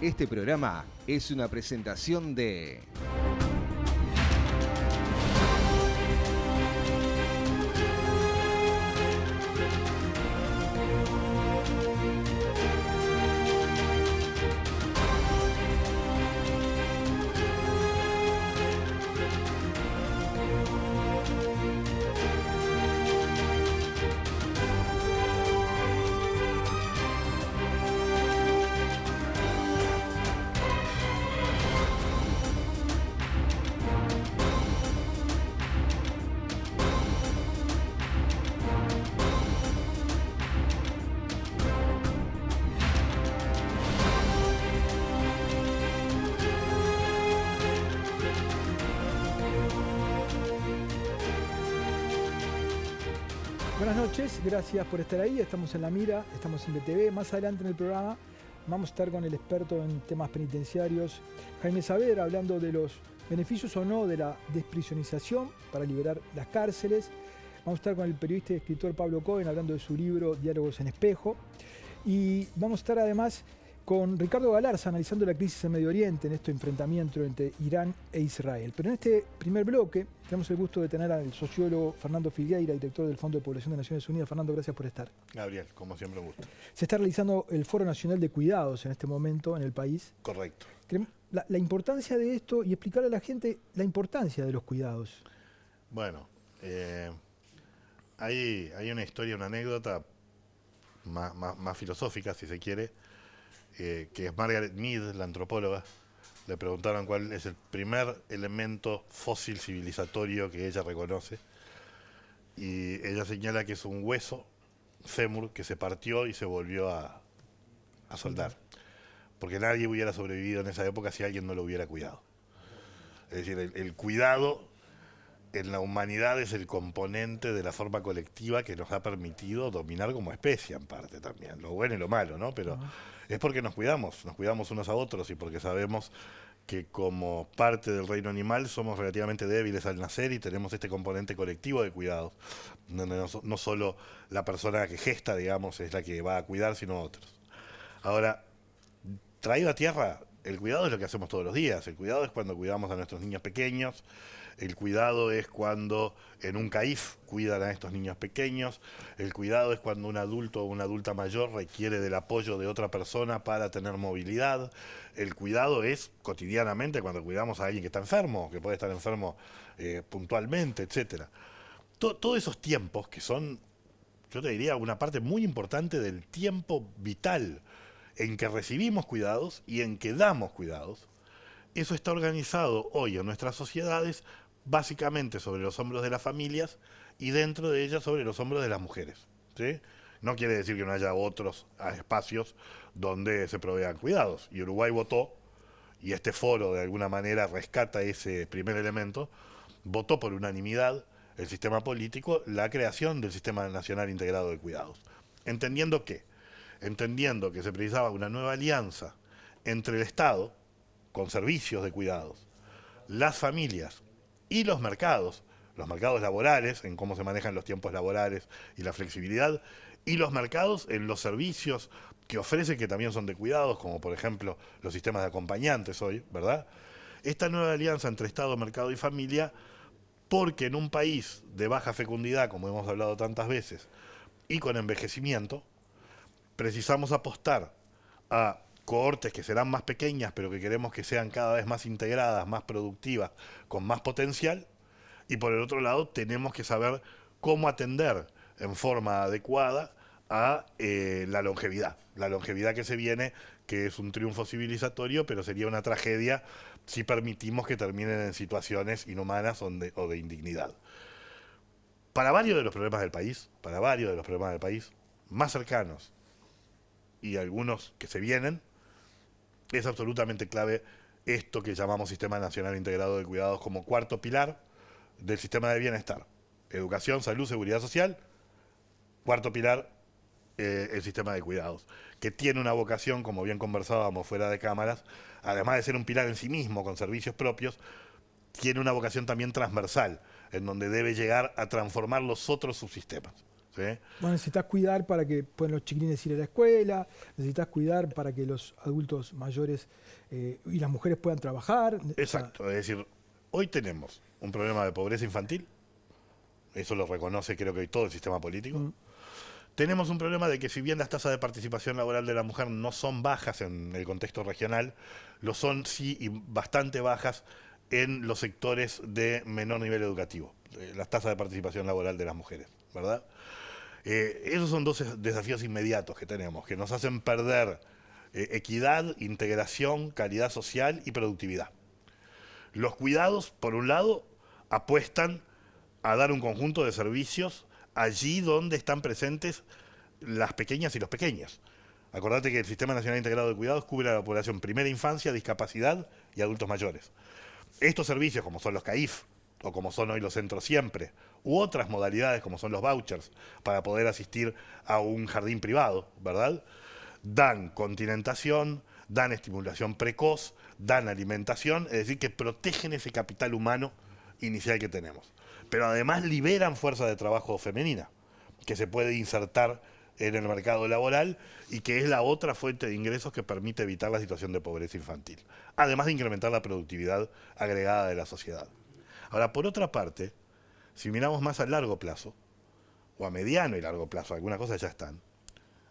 Este programa es una presentación de... Buenas noches, gracias por estar ahí. Estamos en La Mira, estamos en BTV. Más adelante en el programa vamos a estar con el experto en temas penitenciarios, Jaime Saavedra, hablando de los beneficios o no de la desprisionización para liberar las cárceles. Vamos a estar con el periodista y escritor Pablo Cohen hablando de su libro Diálogos en Espejo. Y vamos a estar además con Ricardo Galarza analizando la crisis en Medio Oriente, en este enfrentamiento entre Irán e Israel. Pero en este primer bloque tenemos el gusto de tener al sociólogo Fernando Filgueira, director del Fondo de Población de Naciones Unidas. Fernando, gracias por estar. Gabriel, como siempre, un gusto. Se está realizando el Foro Nacional de Cuidados en este momento en el país. Correcto. La importancia de esto y explicarle a la gente la importancia de los cuidados. Bueno, hay una historia, una anécdota más filosófica, si se quiere, que es Margaret Mead, la antropóloga. Le preguntaron cuál es el primer elemento fósil civilizatorio que ella reconoce. Y ella señala que es un hueso, fémur, que se partió y se volvió a soldar. Porque nadie hubiera sobrevivido en esa época si alguien no lo hubiera cuidado. Es decir, el cuidado en la humanidad es el componente de la forma colectiva que nos ha permitido dominar como especie, en parte también. Lo bueno y lo malo, ¿no? Pero es porque nos cuidamos unos a otros y porque sabemos que como parte del reino animal somos relativamente débiles al nacer y tenemos este componente colectivo de cuidados. No solo la persona que gesta, digamos, es la que va a cuidar, sino otros. Ahora, traído a tierra, el cuidado es lo que hacemos todos los días. El cuidado es cuando cuidamos a nuestros niños pequeños. El cuidado es cuando en un CAIF cuidan a estos niños pequeños. El cuidado es cuando un adulto o una adulta mayor requiere del apoyo de otra persona para tener movilidad. El cuidado es cotidianamente cuando cuidamos a alguien que está enfermo, que puede estar enfermo puntualmente, etc. Todos esos tiempos que son, yo te diría, una parte muy importante del tiempo vital en que recibimos cuidados y en que damos cuidados, eso está organizado hoy en nuestras sociedades básicamente sobre los hombros de las familias y dentro de ellas sobre los hombros de las mujeres, ¿sí? No quiere decir que no haya otros espacios donde se provean cuidados. Y Uruguay votó, y este foro de alguna manera rescata ese primer elemento, votó por unanimidad el sistema político la creación del Sistema Nacional Integrado de Cuidados. Entendiendo que se precisaba una nueva alianza entre el Estado, con servicios de cuidados, las familias y los mercados laborales, en cómo se manejan los tiempos laborales y la flexibilidad, y los mercados en los servicios que ofrecen, que también son de cuidados, como por ejemplo los sistemas de acompañantes hoy, ¿verdad? Esta nueva alianza entre Estado, mercado y familia, porque en un país de baja fecundidad, como hemos hablado tantas veces, y con envejecimiento, precisamos apostar a cohortes que serán más pequeñas, pero que queremos que sean cada vez más integradas, más productivas, con más potencial. Y por el otro lado, tenemos que saber cómo atender en forma adecuada a la longevidad que se viene, que es un triunfo civilizatorio, pero sería una tragedia si permitimos que terminen en situaciones inhumanas o de indignidad. Para varios de los problemas del país, más cercanos y algunos que se vienen, es absolutamente clave esto que llamamos Sistema Nacional Integrado de Cuidados como cuarto pilar del sistema de bienestar. Educación, salud, seguridad social. Cuarto pilar, el sistema de cuidados, que tiene una vocación, como bien conversábamos fuera de cámaras, además de ser un pilar en sí mismo con servicios propios, tiene una vocación también transversal, en donde debe llegar a transformar los otros subsistemas. ¿sí? Bueno, necesitas cuidar para que puedan los chiquilines ir a la escuela, necesitas cuidar para que los adultos mayores y las mujeres puedan trabajar. Exacto, es decir, hoy tenemos un problema de pobreza infantil, eso lo reconoce creo que hoy todo el sistema político. Tenemos un problema de que si bien las tasas de participación laboral de la mujer no son bajas en el contexto regional, lo son sí y bastante bajas en los sectores de menor nivel educativo, las tasas de participación laboral de las mujeres, ¿verdad? Esos son dos desafíos inmediatos que tenemos, que nos hacen perder equidad, integración, calidad social y productividad. Los cuidados, por un lado, apuestan a dar un conjunto de servicios allí donde están presentes las pequeñas y los pequeños. Acordate que el Sistema Nacional Integrado de Cuidados cubre a la población primera infancia, discapacidad y adultos mayores. Estos servicios, como son los CAIF, o como son hoy los centros siempre, u otras modalidades como son los vouchers, para poder asistir a un jardín privado, ¿verdad? Dan continentación, dan estimulación precoz, dan alimentación, es decir, que protegen ese capital humano inicial que tenemos. Pero además liberan fuerza de trabajo femenina, que se puede insertar en el mercado laboral y que es la otra fuente de ingresos que permite evitar la situación de pobreza infantil, además de incrementar la productividad agregada de la sociedad. Ahora, por otra parte, si miramos más a largo plazo, o a mediano y largo plazo, algunas cosas ya están,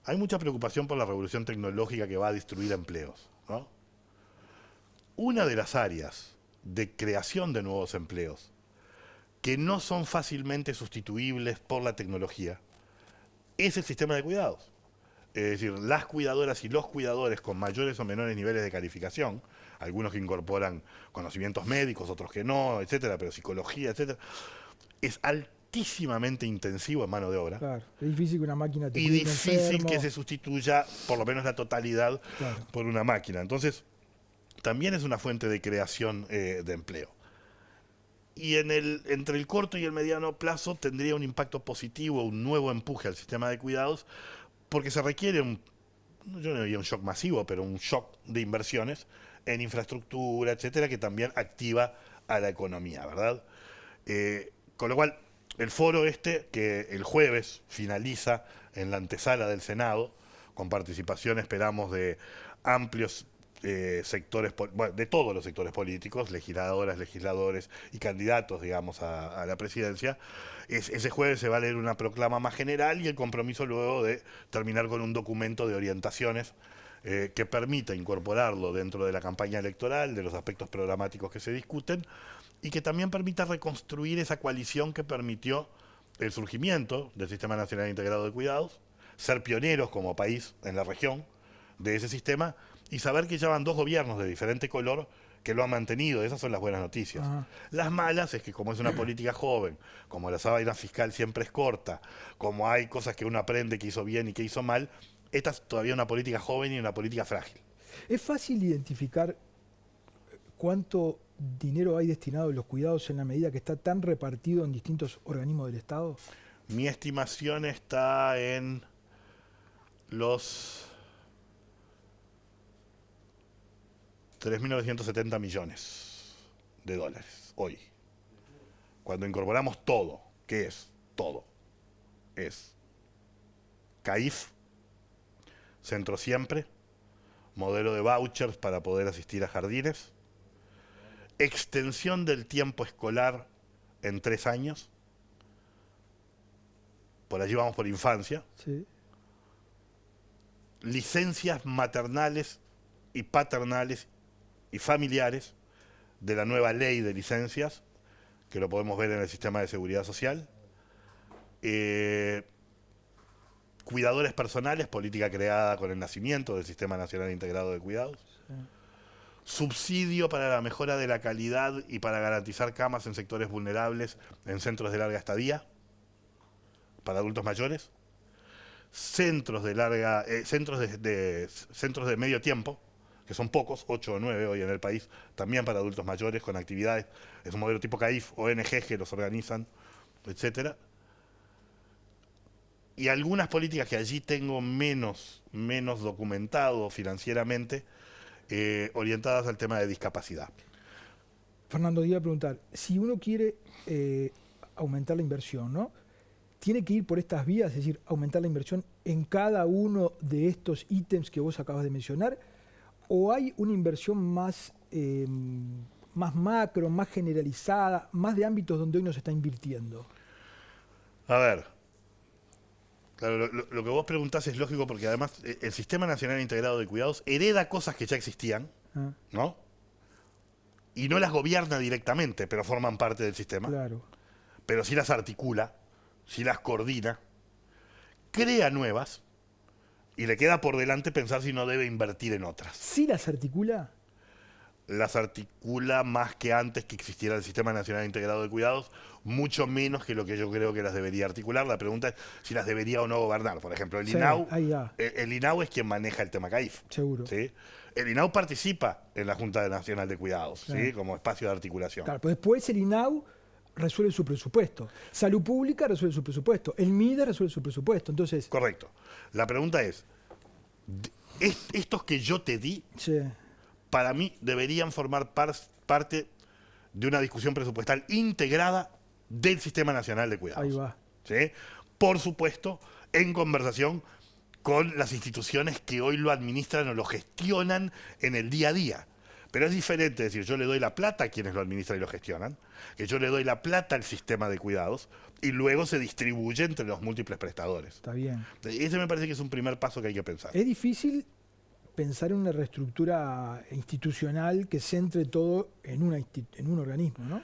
hay mucha preocupación por la revolución tecnológica que va a destruir empleos, ¿no? Una de las áreas de creación de nuevos empleos que no son fácilmente sustituibles por la tecnología es el sistema de cuidados. Es decir, las cuidadoras y los cuidadores con mayores o menores niveles de calificación, algunos que incorporan conocimientos médicos, otros que no, etcétera, pero psicología, etcétera, es altísimamente intensivo en mano de obra. Claro, es difícil que una máquina te Y cuide un difícil enfermo. que se sustituya, por lo menos la totalidad, Claro. por una máquina. Entonces, también es una fuente de creación de empleo. Y entre el corto y el mediano plazo tendría un impacto positivo, un nuevo empuje al sistema de cuidados, porque se requiere yo no diría un shock masivo, pero un shock de inversiones en infraestructura, etcétera, que también activa a la economía, ¿verdad? Con lo cual, el foro que el jueves finaliza en la antesala del Senado, con participación, esperamos, de amplios sectores, bueno, de todos los sectores políticos, legisladoras, legisladores y candidatos, digamos, a la presidencia. Ese jueves se va a leer una proclama más general y el compromiso luego de terminar con un documento de orientaciones que permita incorporarlo dentro de la campaña electoral, de los aspectos programáticos que se discuten, y que también permita reconstruir esa coalición que permitió el surgimiento del Sistema Nacional Integrado de Cuidados, ser pioneros como país en la región de ese sistema, y saber que ya van dos gobiernos de diferente color que lo han mantenido. Esas son las buenas noticias. Ajá. Las malas es que como es una política joven, como la sábana fiscal siempre es corta, como hay cosas que uno aprende que hizo bien y que hizo mal, esta es todavía una política joven y una política frágil. ¿Es fácil identificar cuánto dinero hay destinado a los cuidados en la medida que está tan repartido en distintos organismos del Estado? Mi estimación está en los 3.970 millones de dólares hoy. Cuando incorporamos todo, ¿qué es? Todo. Es CAIF, Centro Siempre, modelo de vouchers para poder asistir a jardines, extensión del tiempo escolar en 3 años, por allí vamos por infancia, Sí. licencias maternales y paternales y familiares de la nueva ley de licencias, que lo podemos ver en el sistema de seguridad social, cuidadores personales, política creada con el nacimiento del Sistema Nacional Integrado de Cuidados, Sí. subsidio para la mejora de la calidad y para garantizar camas en sectores vulnerables en centros de larga estadía para adultos mayores, centros de centros de medio tiempo, que son pocos, 8 o 9 hoy en el país, también para adultos mayores con actividades, es un modelo tipo CAIF, ONG que los organizan, etcétera. Y algunas políticas que allí tengo menos documentado financieramente, orientadas al tema de discapacidad. Fernando, te iba a preguntar, si uno quiere aumentar la inversión, ¿no? tiene que ir por estas vías, es decir, aumentar la inversión en cada uno de estos ítems que vos acabas de mencionar, o hay una inversión más, más macro, más generalizada, más de ámbitos donde hoy no se está invirtiendo? A ver, claro, lo que vos preguntás es lógico porque además el Sistema Nacional Integrado de Cuidados hereda cosas que ya existían, Ah, ¿no? Y no las gobierna directamente, pero forman parte del sistema. claro. Pero sí las articula, sí las coordina, crea nuevas y le queda por delante pensar si no debe invertir en otras. ¿Sí las articula? Las articula más que antes que existiera el Sistema Nacional Integrado de Cuidados, mucho menos que lo que yo creo que las debería articular. La pregunta es si las debería o no gobernar. Por ejemplo, el Sí, INAU, ahí va, el INAU es quien maneja el tema CAIF. seguro. ¿Sí? El INAU participa en la Junta Nacional de Cuidados, ¿sí? Claro. Como espacio de articulación. Claro, pues después el INAU resuelve su presupuesto. Salud Pública resuelve su presupuesto. El MIDE resuelve su presupuesto. Entonces, Correcto. La pregunta es, estos que yo te di, sí, para mí deberían formar parte de una discusión presupuestal integrada del Sistema Nacional de Cuidados. ahí va. ¿Sí? Por supuesto, en conversación con las instituciones que hoy lo administran o lo gestionan en el día a día. Pero es diferente decir, yo le doy la plata a quienes lo administran y lo gestionan, que yo le doy la plata al sistema de cuidados y luego se distribuye entre los múltiples prestadores. Está bien. Ese me parece que es un primer paso que hay que pensar. Es difícil pensar en una reestructura institucional que centre todo en un organismo, ¿no?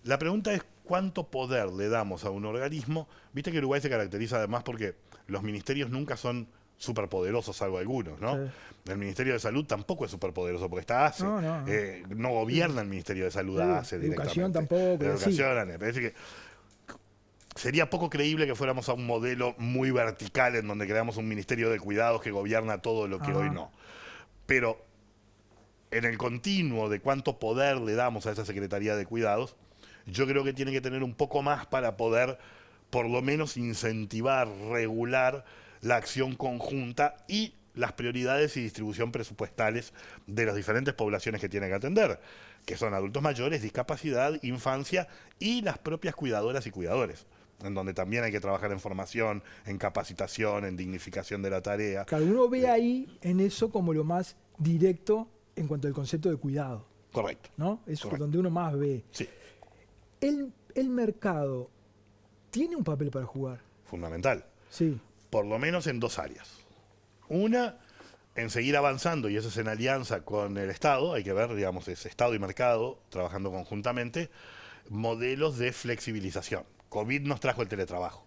La pregunta es cuánto poder le damos a un organismo. Viste que Uruguay se caracteriza además porque los ministerios nunca son superpoderosos, salvo algunos, ¿no? Sí. El Ministerio de Salud tampoco es superpoderoso porque está ACE. No. No gobierna el Ministerio de Salud a ACE directamente. Educación tampoco. La sí. educación, me parece que sería poco creíble que fuéramos a un modelo muy vertical en donde creamos un Ministerio de Cuidados que gobierna todo lo que hoy no. Pero en el continuo de cuánto poder le damos a esa Secretaría de Cuidados, yo creo que tiene que tener un poco más para poder por lo menos incentivar, regular la acción conjunta y las prioridades y distribución presupuestales de las diferentes poblaciones que tienen que atender, que son adultos mayores, discapacidad, infancia y las propias cuidadoras y cuidadores, en donde también hay que trabajar en formación, en capacitación, en dignificación de la tarea. Claro, uno ve ahí en eso como lo más directo en cuanto al concepto de cuidado, Correcto. ¿no? Es Correcto. donde uno más ve. Sí, El mercado tiene un papel para jugar. fundamental. Sí, Por lo menos en dos áreas. Una, en seguir avanzando, y eso es en alianza con el Estado, hay que ver, digamos, es Estado y mercado trabajando conjuntamente, modelos de flexibilización. COVID nos trajo el teletrabajo,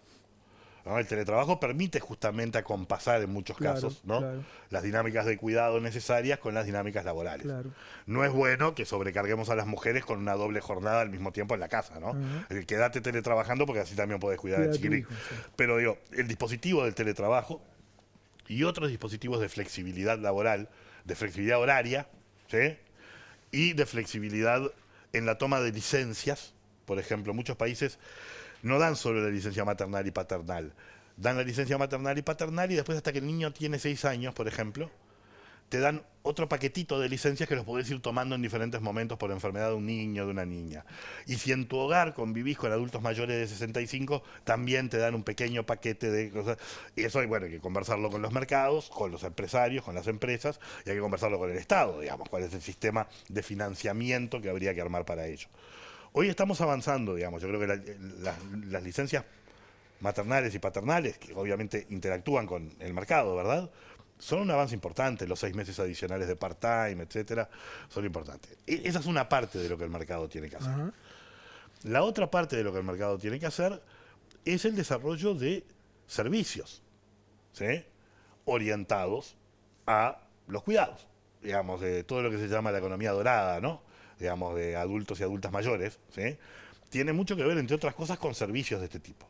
¿no? El teletrabajo permite justamente acompasar en muchos Claro, casos, ¿no? claro. Las dinámicas de cuidado necesarias con las dinámicas laborales. claro. No es bueno que sobrecarguemos a las mujeres con una doble jornada al mismo tiempo en la casa, ¿no? Quédate teletrabajando porque así también podés cuidar Cuida al a tu chiquilín. hijo, sí. Pero digo, el dispositivo del teletrabajo y otros dispositivos de flexibilidad laboral, de flexibilidad horaria, ¿sí? Y de flexibilidad en la toma de licencias. Por ejemplo, muchos países no dan solo la licencia maternal y paternal. Dan la licencia maternal y paternal y después hasta que el niño tiene 6 años, por ejemplo, te dan otro paquetito de licencias que los podés ir tomando en diferentes momentos por enfermedad de un niño o de una niña. Y si en tu hogar convivís con adultos mayores de 65, también te dan un pequeño paquete de cosas. Y eso, bueno, hay que conversarlo con los mercados, con los empresarios, con las empresas, y hay que conversarlo con el Estado, digamos, cuál es el sistema de financiamiento que habría que armar para ello. Hoy estamos avanzando, digamos, yo creo que las licencias maternales y paternales, que obviamente interactúan con el mercado, ¿verdad?, son un avance importante. Los 6 meses adicionales de part-time, etcétera, son importantes. Esa es una parte de lo que el mercado tiene que hacer. Ajá. La otra parte de lo que el mercado tiene que hacer es el desarrollo de servicios, ¿sí?, orientados a los cuidados, digamos, de todo lo que se llama la economía dorada, ¿no?, digamos, de adultos y adultas mayores, ¿sí?, tiene mucho que ver, entre otras cosas, con servicios de este tipo.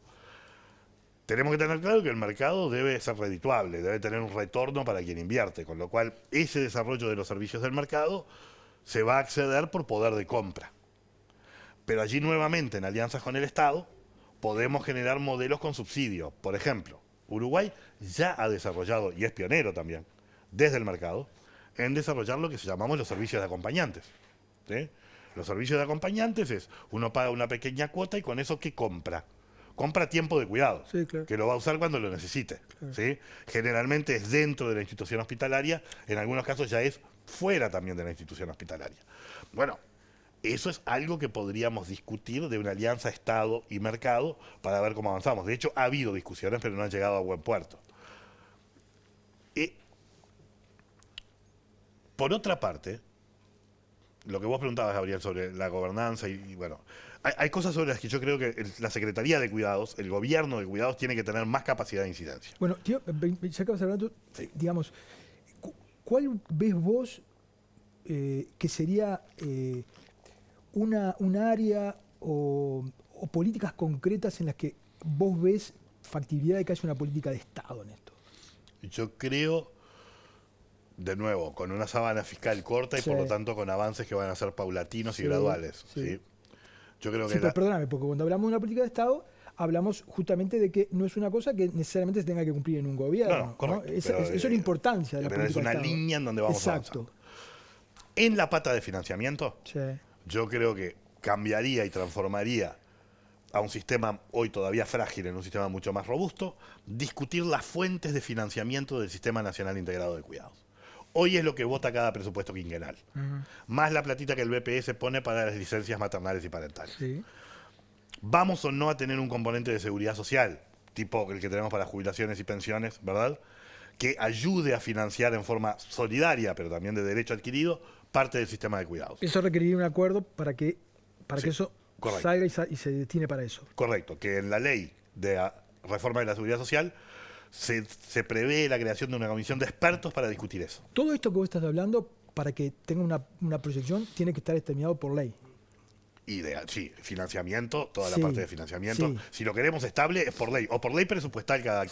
Tenemos que tener claro que el mercado debe ser redituable, debe tener un retorno para quien invierte, con lo cual ese desarrollo de los servicios del mercado se va a acceder por poder de compra. Pero allí nuevamente, en alianzas con el Estado, podemos generar modelos con subsidio. Por ejemplo, Uruguay ya ha desarrollado, y es pionero también, desde el mercado, en desarrollar lo que llamamos los servicios de acompañantes, ¿sí? Los servicios de acompañantes es, uno paga una pequeña cuota y con eso, ¿qué compra? compra tiempo de cuidado, Sí, claro. que lo va a usar cuando lo necesite. Claro. ¿Sí? Generalmente es dentro de la institución hospitalaria, en algunos casos ya es fuera también de la institución hospitalaria. Bueno, eso es algo que podríamos discutir de una alianza Estado y mercado para ver cómo avanzamos. De hecho, ha habido discusiones, pero no han llegado a buen puerto. Por otra parte, lo que vos preguntabas, Gabriel, sobre la gobernanza y bueno, hay cosas sobre las que yo creo que la Secretaría de Cuidados, el gobierno de cuidados, tiene que tener más capacidad de incidencia. Bueno, tío, ya que vas hablando, Sí. digamos, ¿cuál ves vos que sería un área o políticas concretas en las que vos ves factibilidad de que haya una política de Estado en esto? Yo creo, de nuevo, con una sábana fiscal corta y Sí. por lo tanto con avances que van a ser paulatinos y Sí, graduales. sí. ¿Sí? Yo creo Sí, que pero perdóname, porque cuando hablamos de una política de Estado, hablamos justamente de que no es una cosa que necesariamente se tenga que cumplir en un gobierno. No, correcto, Esa pero, es la importancia de la pero política es una de Estado. línea en donde vamos Exacto. avanzando. En la pata de financiamiento, Sí. yo creo que cambiaría y transformaría a un sistema hoy todavía frágil en un sistema mucho más robusto, discutir las fuentes de financiamiento del Sistema Nacional Integrado de Cuidados. Hoy es lo que vota cada presupuesto quinquenal, más la platita que el BPS pone para las licencias maternales y parentales. Sí. ¿Vamos o no a tener un componente de seguridad social, tipo el que tenemos para jubilaciones y pensiones, ¿verdad? Que ayude a financiar en forma solidaria, pero también de derecho adquirido, parte del sistema de cuidados. Eso requeriría un acuerdo para que Sí, eso correcto. salga y se destine para eso. Correcto, que en la ley de reforma de la seguridad social se prevé la creación de una comisión de expertos para discutir eso. Todo esto que vos estás hablando, para que tenga una proyección, tiene que estar determinado por ley. Ideal, sí, financiamiento, toda la Sí, parte de financiamiento. sí. Si lo queremos estable es por ley, o por ley presupuestal cada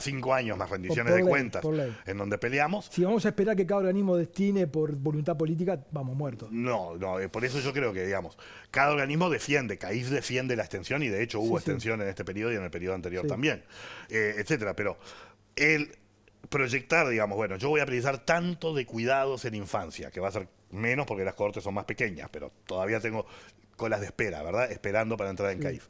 5 años, más rendiciones por de ley, cuentas, por ley. en donde peleamos. Si vamos a esperar que cada organismo destine por voluntad política, vamos muertos. No, por eso yo creo que, digamos, cada organismo defiende, CAIF defiende la extensión y de hecho hubo Sí, sí. extensión en este periodo y en el periodo anterior Sí. también, etcétera. Pero el proyectar, digamos, bueno, yo voy a precisar tanto de cuidados en infancia, que va a ser menos porque las cohortes son más pequeñas, pero todavía tengo colas de espera, ¿verdad? Esperando para entrar en Sí. CAIF.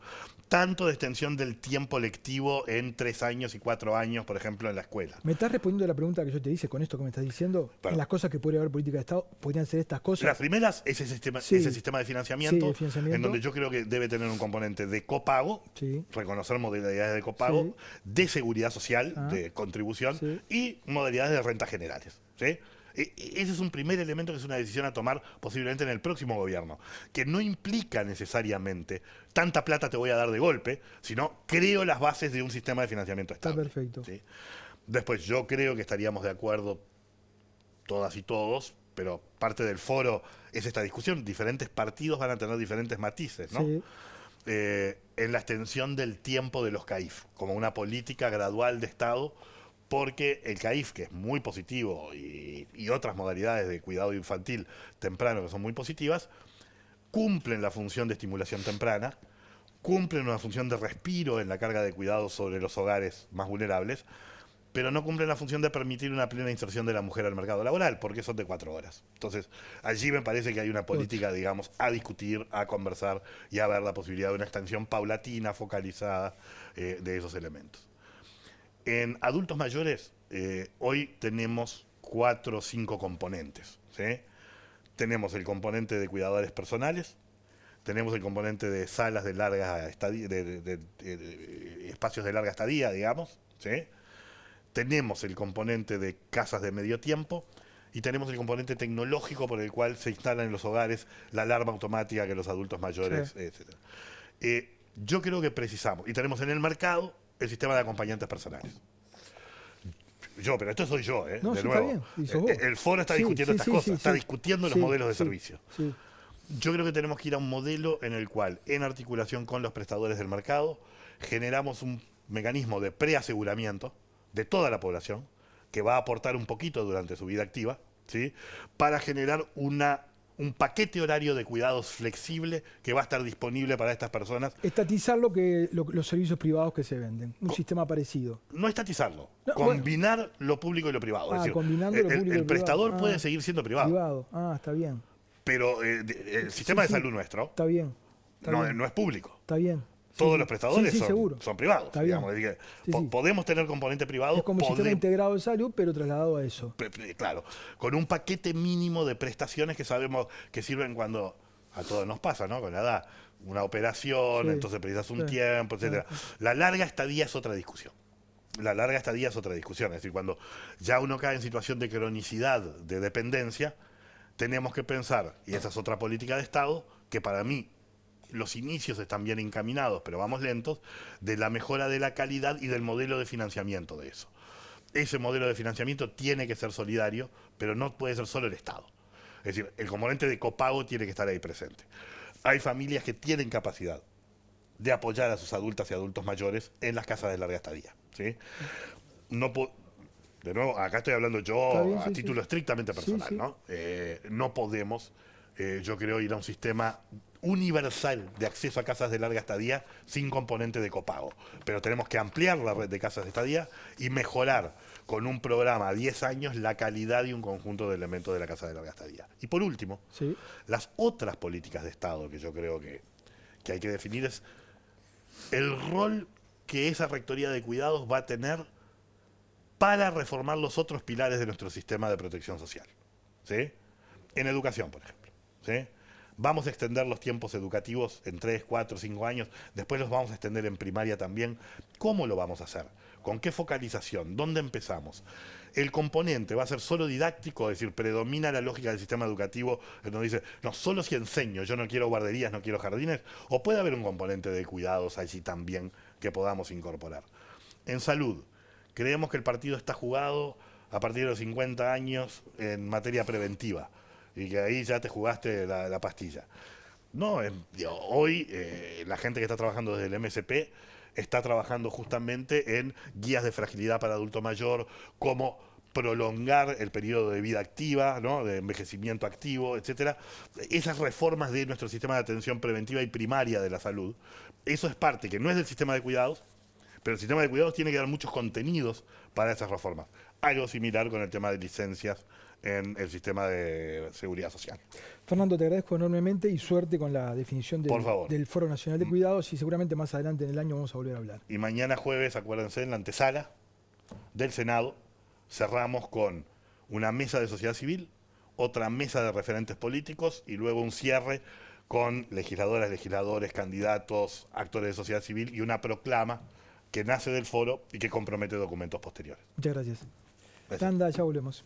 Tanto de extensión del tiempo lectivo en 3 años y 4 años, por ejemplo, en la escuela. ¿Me estás respondiendo a la pregunta que yo te hice con esto que me estás diciendo? Perdón. En las cosas que podría haber política de Estado, ¿podrían ser estas cosas? Las primeras, ese sistema, Sí. ese sistema de financiamiento, Sí, de financiamiento. en donde yo creo que debe tener un componente de copago, Sí. reconocer modalidades de copago, Sí. de seguridad social, Ah. de contribución, Sí. y modalidades de rentas generales. ¿Sí? Ese es un primer elemento que es una decisión a tomar posiblemente en el próximo gobierno, que no implica necesariamente tanta plata te voy a dar de golpe, sino creo las bases de un sistema de financiamiento Está estable. perfecto. ¿Sí? Después yo creo que estaríamos de acuerdo todas y todos, pero parte del foro es esta discusión. Diferentes partidos van a tener diferentes matices, ¿no? Sí. En la extensión del tiempo de los CAIF, como una política gradual de Estado, porque el CAIF, que es muy positivo, y otras modalidades de cuidado infantil temprano que son muy positivas, cumplen la función de estimulación temprana, cumplen una función de respiro en la carga de cuidados sobre los hogares más vulnerables, pero no cumplen la función de permitir una plena inserción de la mujer al mercado laboral, porque son de 4 horas. Entonces, allí me parece que hay una política, digamos, a discutir, a conversar y a ver la posibilidad de una extensión paulatina, focalizada de esos elementos. En adultos mayores, hoy tenemos 4 o 5 componentes. ¿Sí? Tenemos el componente de cuidadores personales, tenemos el componente de salas de larga estadía, de espacios de larga estadía, digamos. ¿Sí? Tenemos el componente de casas de medio tiempo y tenemos el componente tecnológico por el cual se instala en los hogares la alarma automática que los adultos mayores, Sí. etcétera. Yo creo que precisamos, y tenemos en el mercado el sistema de acompañantes personales. Pero esto soy yo, No, de sí, nuevo. está bien, y sos vos. El foro está Sí, discutiendo sí, estas sí, cosas, sí, está sí. discutiendo los Sí, modelos de sí, servicio. Sí. Yo creo que tenemos que ir a un modelo en el cual, en articulación con los prestadores del mercado, generamos un mecanismo de preaseguramiento de toda la población, que va a aportar un poquito durante su vida activa, ¿sí? Para generar un paquete horario de cuidados flexible que va a estar disponible para estas personas. Estatizar los servicios privados que se venden. Un sistema parecido. No estatizarlo, No, combinar lo público y lo privado. Ah, es decir, combinando lo público y el lo prestador privado. puede Ah, seguir siendo privado, Privado. Ah, está bien. pero el sistema Sí, de sí. salud nuestro Está bien. Está bien. no es público. Está bien. Todos sí. los prestadores Sí, seguro. son privados. Está bien. Digamos, es decir, Sí, sí. podemos tener componente privado. Es como un sistema integrado de salud, pero trasladado a eso. Claro, con un paquete mínimo de prestaciones que sabemos que sirven cuando a todos nos pasa, ¿no? Con la edad, una operación, Sí, entonces precisas un sí, tiempo, etcétera. sí. La larga estadía es otra discusión. La larga estadía es otra discusión. Es decir, cuando ya uno cae en situación de cronicidad, de dependencia, tenemos que pensar, y esa es otra política de Estado, que para mí los inicios están bien encaminados, pero vamos lentos, de la mejora de la calidad y del modelo de financiamiento de eso. Ese modelo de financiamiento tiene que ser solidario, pero no puede ser solo el Estado. Es decir, el componente de copago tiene que estar ahí presente. Hay familias que tienen capacidad de apoyar a sus adultas y adultos mayores en las casas de larga estadía. ¿Sí? No de nuevo, acá estoy hablando yo bien, a sí, título sí. estrictamente personal, Sí, sí. ¿no? No podemos, yo creo, ir a un sistema universal de acceso a casas de larga estadía sin componente de copago. Pero tenemos que ampliar la red de casas de estadía y mejorar con un programa a 10 años la calidad y un conjunto de elementos de la casa de larga estadía. Y por último, Sí. las otras políticas de Estado que yo creo que hay que definir es el rol que esa rectoría de cuidados va a tener para reformar los otros pilares de nuestro sistema de protección social. ¿Sí? En educación, por ejemplo. ¿Sí? Vamos a extender los tiempos educativos en 3, 4, 5 años, después los vamos a extender en primaria también. ¿Cómo lo vamos a hacer? ¿Con qué focalización? ¿Dónde empezamos? El componente va a ser solo didáctico, es decir, predomina la lógica del sistema educativo, en donde dice, no, solo si enseño, yo no quiero guarderías, no quiero jardines, o puede haber un componente de cuidados allí también que podamos incorporar. En salud, creemos que el partido está jugado a partir de los 50 años en materia preventiva, y que ahí ya te jugaste la pastilla. No, hoy la gente que está trabajando desde el MSP está trabajando justamente en guías de fragilidad para adulto mayor, cómo prolongar el periodo de vida activa, ¿no? De envejecimiento activo, etcétera. Esas reformas de nuestro sistema de atención preventiva y primaria de la salud, eso es parte que no es del sistema de cuidados, pero el sistema de cuidados tiene que dar muchos contenidos para esas reformas. Algo similar con el tema de licencias en el sistema de seguridad social. Fernando, te agradezco enormemente y suerte con la definición Por favor. del Foro Nacional de Cuidados y seguramente más adelante en el año vamos a volver a hablar. Y mañana jueves, acuérdense, en la antesala del Senado, cerramos con una mesa de sociedad civil, otra mesa de referentes políticos y luego un cierre con legisladoras, legisladores, candidatos, actores de sociedad civil y una proclama que nace del foro y que compromete documentos posteriores. Muchas gracias. Gracias. Tanda, ya volvemos.